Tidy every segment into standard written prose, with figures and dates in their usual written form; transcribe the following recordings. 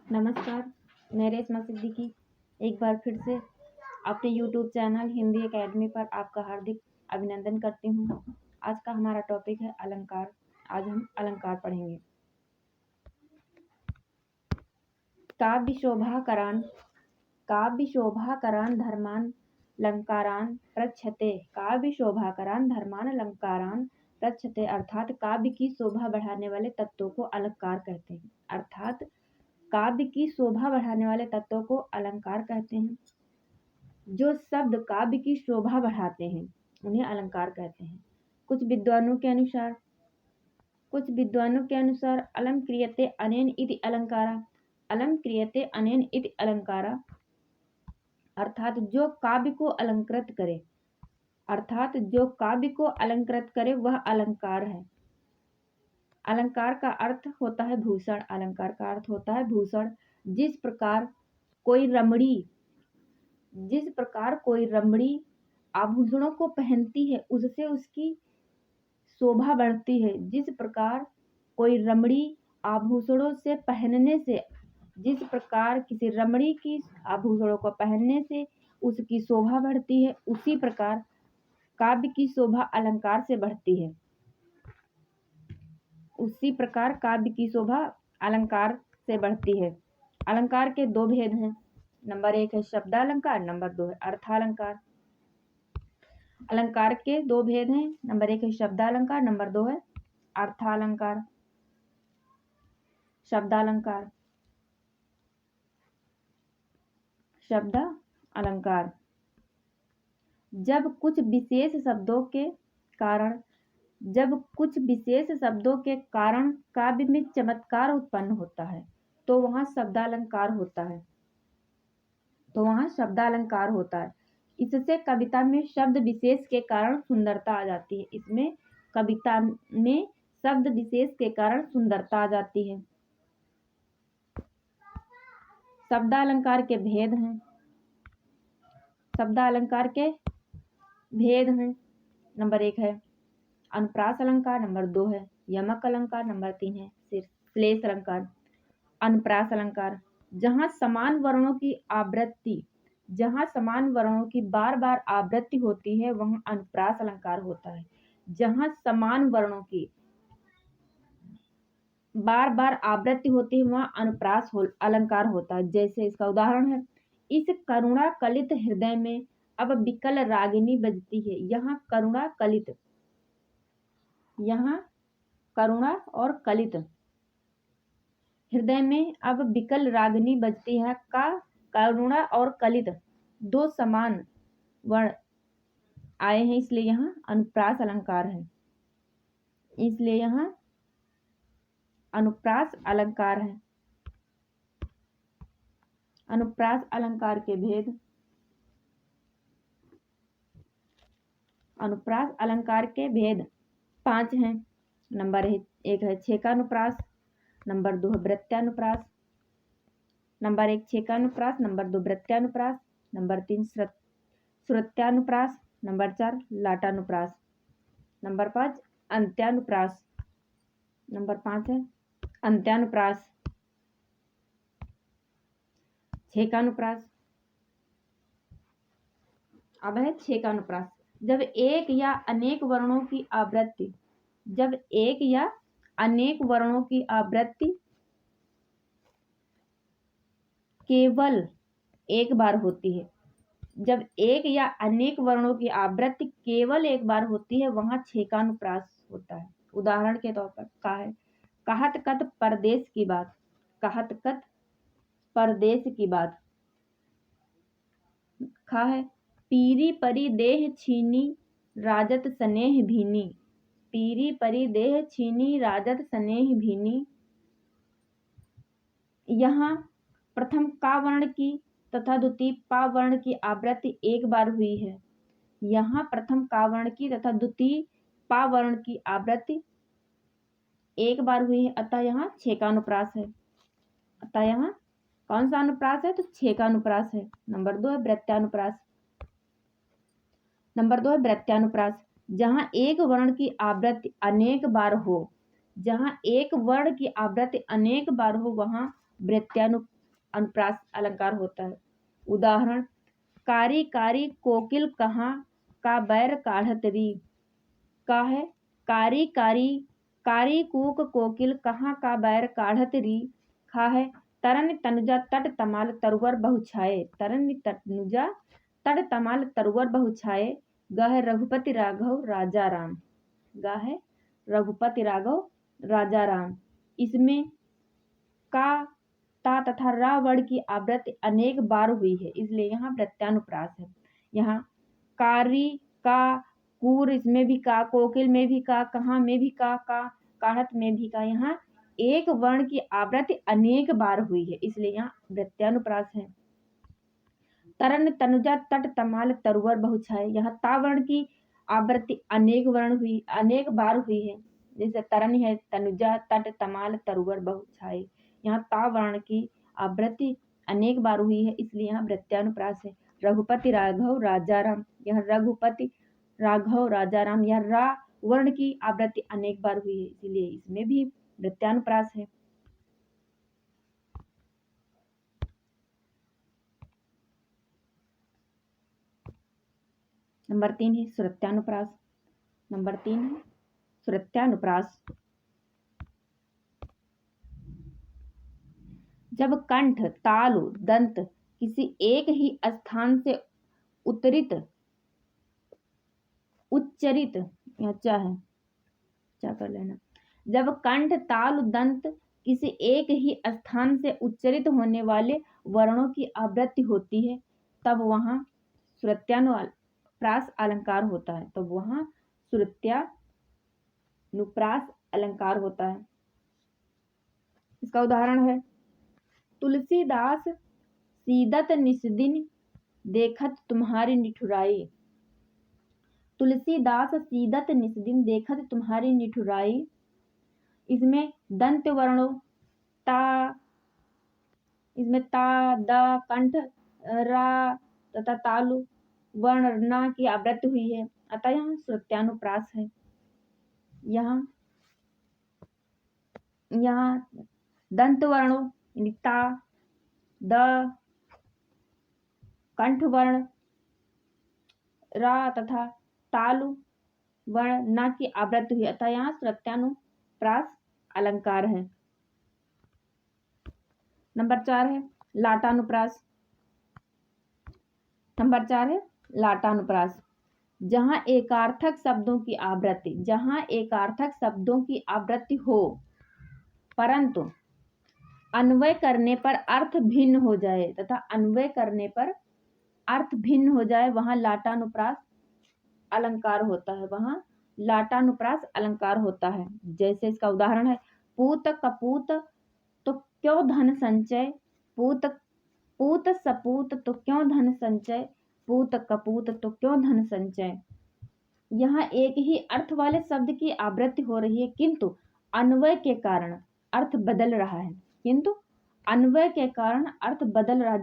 नमस्कार, मैं रेशमा सिद्दीकी एक बार फिर से अपने यूट्यूब चैनल हिंदी एकेडमी पर आपका हार्दिक अभिनंदन करती हूँ। आज का हमारा टॉपिक है अलंकार। आज हम अलंकार पढ़ेंगे। काव्य शोभाकरान धर्मान लंकारान प्रच्छते। काव्य शोभाकरान धर्मान लंकारान प्रच्छते अर्थात काव्य की शोभा बढ़ाने वाले तत्वों को अलंकार कहते हैं। अर्थात काव्य की शोभा बढ़ाने वाले तत्वों को अलंकार कहते हैं। जो शब्द काव्य की शोभा बढ़ाते हैं उन्हें अलंकार कहते हैं। कुछ विद्वानों के अनुसार अलम क्रियते अनेन इति अलंकारा अर्थात जो काव्य को अलंकृत करे वह अलंकार है। अलंकार का अर्थ होता है भूषण। अलंकार का अर्थ होता है भूषण। जिस प्रकार कोई रमणी आभूषणों को पहनती है उससे उसकी शोभा बढ़ती है। जिस प्रकार कोई रमणी आभूषणों से पहनने से जिस प्रकार किसी रमणी की आभूषणों को पहनने से उसकी शोभा बढ़ती है, उसी प्रकार काव्य की शोभा अलंकार से बढ़ती है। उसी प्रकार काव्य की शोभा अलंकार से बढ़ती है। अलंकार के दो भेद हैं। नंबर 1 है शब्दालंकार, नंबर 2 है अर्थालंकार। अलंकार के दो भेद हैं। नंबर 1 है शब्दालंकार, नंबर 2 है अर्थालंकार। शब्दालंकार। शब्द अलंकार जब कुछ विशेष शब्दों के कारण काव्य में चमत्कार उत्पन्न होता है तो वहाँ शब्दालंकार होता है। इससे कविता में शब्द विशेष के कारण सुंदरता आ जाती है। शब्दालंकार के भेद हैं। नंबर 1 है अनुप्रास अलंकार, नंबर 2 है यमक अलंकार, नंबर 3 है श्लेष अलंकार। अनुप्रास अलंकार जहाँ समान वर्णों की बार बार आवृत्ति होती है वहाँ अनुप्रास अलंकार होता है। जहाँ समान वर्णों की बार बार आवृत्ति होती है वहाँ अनुप्रास अलंकार होता है। जैसे इसका उदाहरण है, इस करुणा कलित हृदय में अब विकल रागिनी बजती है। यहाँ करुणा और कलित हृदय में अब विकल रागिनी बजती है का करुणा और कलित दो समान वर्ण आए हैं, इसलिए यहाँ अनुप्रास अलंकार है। अनुप्रास अलंकार के भेद। अनुप्रास अलंकार के भेद 5 हैं। नंबर 1 है छेकानुप्रास, नंबर 2 है वृत्त्यानुप्रास। नंबर 1 छेकानुप्रास, नंबर 2 वृत्त्यानुप्रास, नंबर 3 श्रुत्यानुप्रास, नंबर 4 लाटानुप्रास, नंबर 5 अंत्यानुप्रास। नंबर 5 है अंत्यानुप्रास। छेकानुप्रास। अब है छेकानुप्रास जब एक या अनेक वर्णों की आवृत्ति केवल एक बार होती है। जब एक या अनेक वर्णों की आवृत्ति केवल एक बार होती है वहाँ छेकानुप्रास होता है। उदाहरण के तौर पर कहत कत परदेश की बात। खा है पीरी परी देह छीनी राजत स्नेह भीनी। पीरी परी देह छीनी राजत स्नेह भीनी। यहाँ प्रथम का वर्ण की तथा द्वितीय पा वर्ण की आवृत्ति एक बार हुई है। यहाँ प्रथम का वर्ण की तथा द्वितीय पा वर्ण की आवृत्ति एक बार हुई है, अतः यहाँ छेकानुप्रास है। अतः यहाँ कौन सा अनुप्रास है? तो छेकानुप्रास है। नंबर 2 है वृत्त्यानुप्रास जहाँ एक वर्ण की आवृत्ति अनेक बार हो। वहाँ अनुप्रास अलंकार होता है। उदाहरण, कारी कारी कोकिल कहाँ का बैर काढ़त री। का है कारी कारी कारी कूक कोकिल कहाँ का बैर काढ़त री। खा है तरन तनुजा तट तमाल तरुवर बहु छाए। तरन तनुजा तट तमाल तरुवर बहु छाए। ग है रघुपति राघव राजा राम। ग है रघुपति राघव राजा राम। इसमें का ता तथा रा वर्ण की आवृत्ति अनेक बार हुई है, इसलिए यहाँ प्रत्यानुप्रास है। यहाँ कारी का, कूर इसमें भी का, कोकिल में भी का, कहाँ में भी का, काढ़त में भी का। यहाँ एक वर्ण की आवृत्ति अनेक बार हुई है, इसलिए यहाँ प्रत्यानुप्रास है। तरन तनुजा तट तमाल तरुवर बहु छाए। यहाँ ता वर्ण की आवृत्ति अनेक बार हुई है, जैसे तरन है तनुजा तट तमाल तरुवर बहु छाए। यहाँ ता वर्ण की आवृत्ति अनेक बार हुई है, इसलिए यहाँ प्रत्यानुप्रास है। रघुपति राघव राजा राम। यह रघुपति राघव राजा राम, यह रा वर्ण की आवृत्ति अनेक बार हुई है, इसलिए इसमें भी प्रत्यानुप्रास है। नंबर 3 है श्रुत्यानुप्रास। नंबर 3 है श्रुत्यानुप्रास। जब कंठ, तालु, दंत किसी एक ही स्थान से उच्चरित क्या है क्या कर लेना। जब कंठ, तालु, दंत किसी एक ही स्थान से उच्चरित होने वाले वर्णों की आवृत्ति होती है, तब वहाँ श्रुत्यानुप्रास अलंकार होता है। तब वहाँ श्रुत्यानुप्रास अलंकार होता है। इसका उदाहरण है, तुलसीदास सीदत निस्दिन देखत तुम्हारी निठुराई। तुलसीदास सीदत निस्दिन देखत तुम्हारी निठुराई। इसमें दंत वर्णों इसमें ता, द, कंठ, रा तथा तालु वर्ण ना की आवृत्ति हुई है, अतः यहाँ श्रुत्यानुप्रास है। यहाँ दंत वर्णों ता, द, कंठ वर्ण रा तथा तालु वर्ण ना की आवृत्ति हुई, अतः यहाँ श्रुत्यानुप्रास अलंकार है। नंबर 4 है लाटानुप्रास। नंबर 4 है लाटानुप्रास। जहाँ एकार्थक शब्दों की आवृत्ति हो, परंतु अन्वय करने पर अर्थ भिन्न हो जाए वहाँ लाटानुप्रास अलंकार होता है। जैसे इसका उदाहरण है, पूत कपूत तो क्यों धन संचय। पूत सपूत तो क्यों धन संचय। पूत कपूत तो क्यों धन संचय। यहाँ एक ही अर्थ वाले शब्द की आवृत्ति हो रही है, किंतु अन्वय के कारण अर्थ बदल रहा है।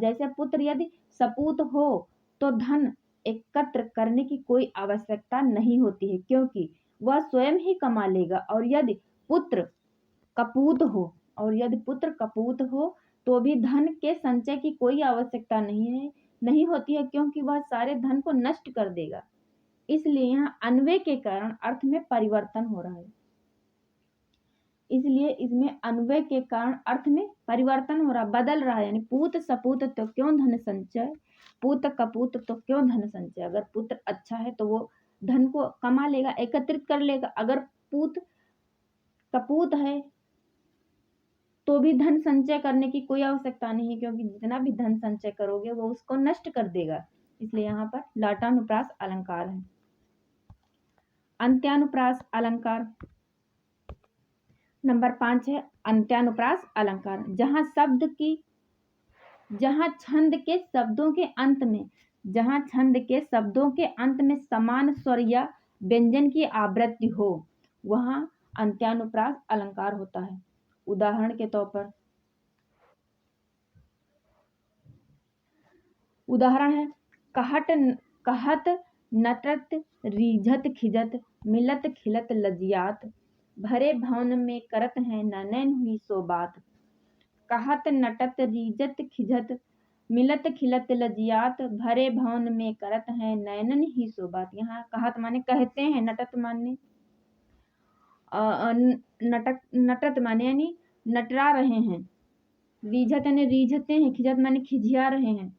जैसे पुत्र यदि सपूत हो तो धन एकत्र करने की कोई आवश्यकता नहीं होती है, क्योंकि वह स्वयं ही कमा लेगा। और यदि पुत्र कपूत हो तो भी धन के संचय की कोई आवश्यकता नहीं होती है, क्योंकि वह सारे धन को नष्ट कर देगा। इसलिए यहाँ अन्वय के कारण अर्थ में परिवर्तन हो रहा है। इसलिए इसमें अन्वय के कारण अर्थ में परिवर्तन हो रहा, बदल रहा है। यानी पूत सपूत तो क्यों धन संचय, पूत कपूत तो क्यों धन संचय। अगर पुत्र अच्छा है तो वो धन को कमा लेगा, एकत्रित कर लेगा। अगर पूत कपूत है तो भी धन संचय करने की कोई आवश्यकता नहीं है, क्योंकि जितना भी धन संचय करोगे वो उसको नष्ट कर देगा। इसलिए यहाँ पर लाटानुप्रास अलंकार है। अंत्यानुप्रास अलंकार। नंबर 5 है अंत्यानुप्रास अलंकार। जहाँ छंद के शब्दों के अंत में समान स्वर या व्यंजन की आवृत्ति हो, वहाँ अंत्यानुप्रास अलंकार होता है। उदाहरण के तौर पर उदाहरण है, कहत नटत रीझत खिजत मिलत खिलत लजियात भरे भवन में करत हैं न नैन हुई सो बात। कहत नटत रीजत खिजत मिलत खिलत लजियात भरे भवन में करत हैं नैनन ही सो बात। यहाँ कहत माने कहते हैं, नटत माने नटत माने यानी नटरा रहे हैं, रीझत यानी रीझते हैं, खिजत माने खिझिया रहे हैं,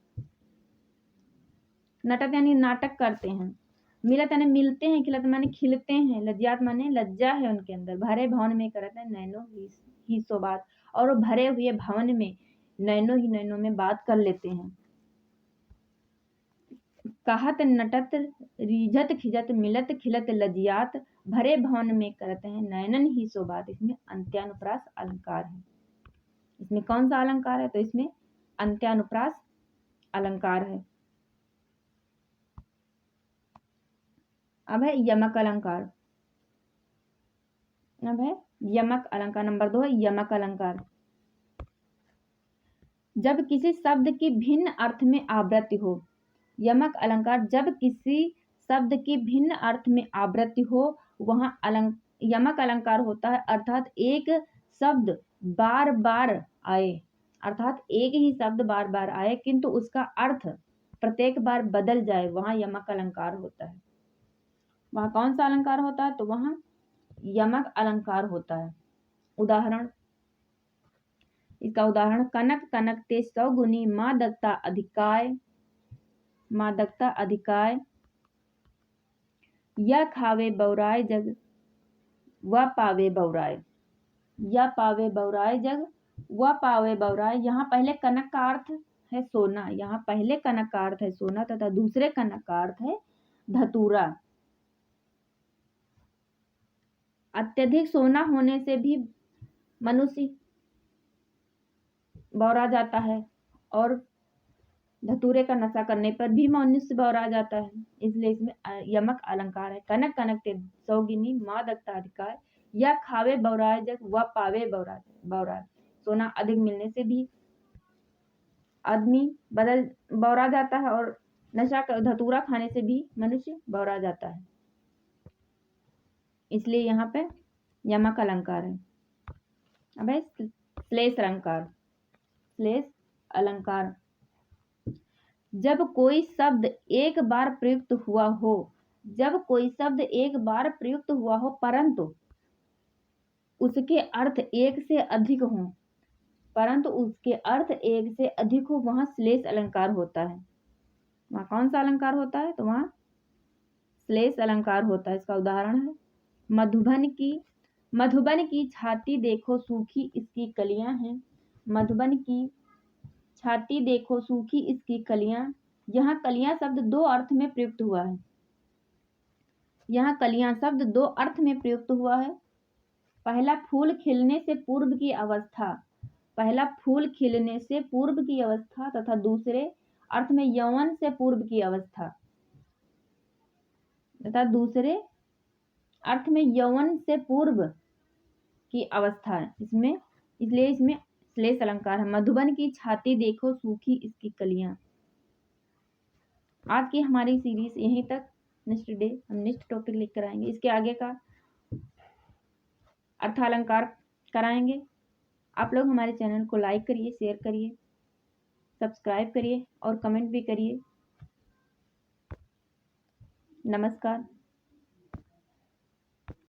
नटत यानी नाटक करते हैं, मिलत यानी मिलते हैं, खिलत माने खिलते हैं, लज्जात माने लज्जा है उनके अंदर, भरे भवन में करते हैं नैनो ही सो बात, और वो भरे हुए भवन में नैनो ही नैनो में बात कर लेते हैं। कहत नटत रीझत खिजत मिलत खिलत लजियात भरे भवन में करते हैं नैनन ही सो बात। इसमें अंत्यानुप्रास अलंकार है। इसमें कौन सा अलंकार है? तो इसमें अंत्यानुप्रास अलंकार है। अब है यमक अलंकार। अब है यमक अलंकार। नंबर 2 है यमक अलंकार। जब किसी शब्द की भिन्न अर्थ में आवृत्ति हो। यमक अलंकार जब किसी शब्द की भिन्न अर्थ में आवृत्ति हो वहां यमक अलंकार होता है, अर्थात एक शब्द बार बार आए, अर्थात एक ही शब्द बार बार आए किंतु उसका अर्थ प्रत्येक बार बदल जाए, वहां यमक अलंकार होता है। वहां कौन सा अलंकार होता है? तो वहां यमक अलंकार होता है। उदाहरण, इसका उदाहरण कनक कनक ते सौगुनी मादकता अधिकाय, मादकता अधिकाय, या खावे बौराय जग व पावे बौराय, या पावे बौराय जग व पावे बौराय। यहाँ पहले कनक का अर्थ है सोना, यहाँ पहले कनक का अर्थ है सोना तथा दूसरे कनक का अर्थ है धतूरा। अत्यधिक सोना होने से भी मनुष्य बौरा जाता है और धतूरे का नशा करने पर भी मनुष्य बौरा जाता है, इसलिए इसमें यमक अलंकार है। कनक कनक ते सौगिनी मादकता अधिकार, या खावे बौराय जग व पावे बौराय। सोना अधिक मिलने से भी आदमी बौरा जाता है और नशा धतूरा खाने से भी मनुष्य बौरा जाता है, इसलिए यहाँ पे यमक अलंकार है। अब है श्लेष अलंकार। श्लेष अलंकार जब कोई शब्द एक बार प्रयुक्त हुआ हो, जब कोई शब्द एक बार प्रयुक्त हुआ हो परंतु उसके अर्थ एक से अधिक हो, परंतु उसके अर्थ एक से अधिक हो, वहां श्लेष अलंकार होता है। वहां कौन सा अलंकार होता है? तो वहां श्लेष अलंकार होता है। इसका उदाहरण है मधुबन की छाती देखो सूखी इसकी कलियां हैं, मधुबन की छाती देखो सूखी इसकी कलियां। यहाँ कलियां शब्द दो अर्थ में प्रयुक्त हुआ है। यहाँ कलियां शब्द दो अर्थ में प्रयुक्त हुआ है। पहला फूल खिलने से पूर्व की अवस्था, पहला फूल खिलने से पूर्व की अवस्था तथा दूसरे अर्थ में यौवन से पूर्व की अवस्था, तथा दूसरे अर्थ में यौवन से पूर्व की अवस्था है इसमें, इसलिए इसमें श्लेष अलंकार है। मधुबन की छाती देखो सूखी इसकी कलियां। आज की हमारी सीरीज यहीं तक। नेक्स्ट डे हम नेक्स्ट टॉपिक लेकर आएंगे, इसके आगे का अर्थालंकार कराएंगे। आप लोग हमारे चैनल को लाइक करिए, शेयर करिए, सब्सक्राइब करिए और कमेंट भी करिए। नमस्कार।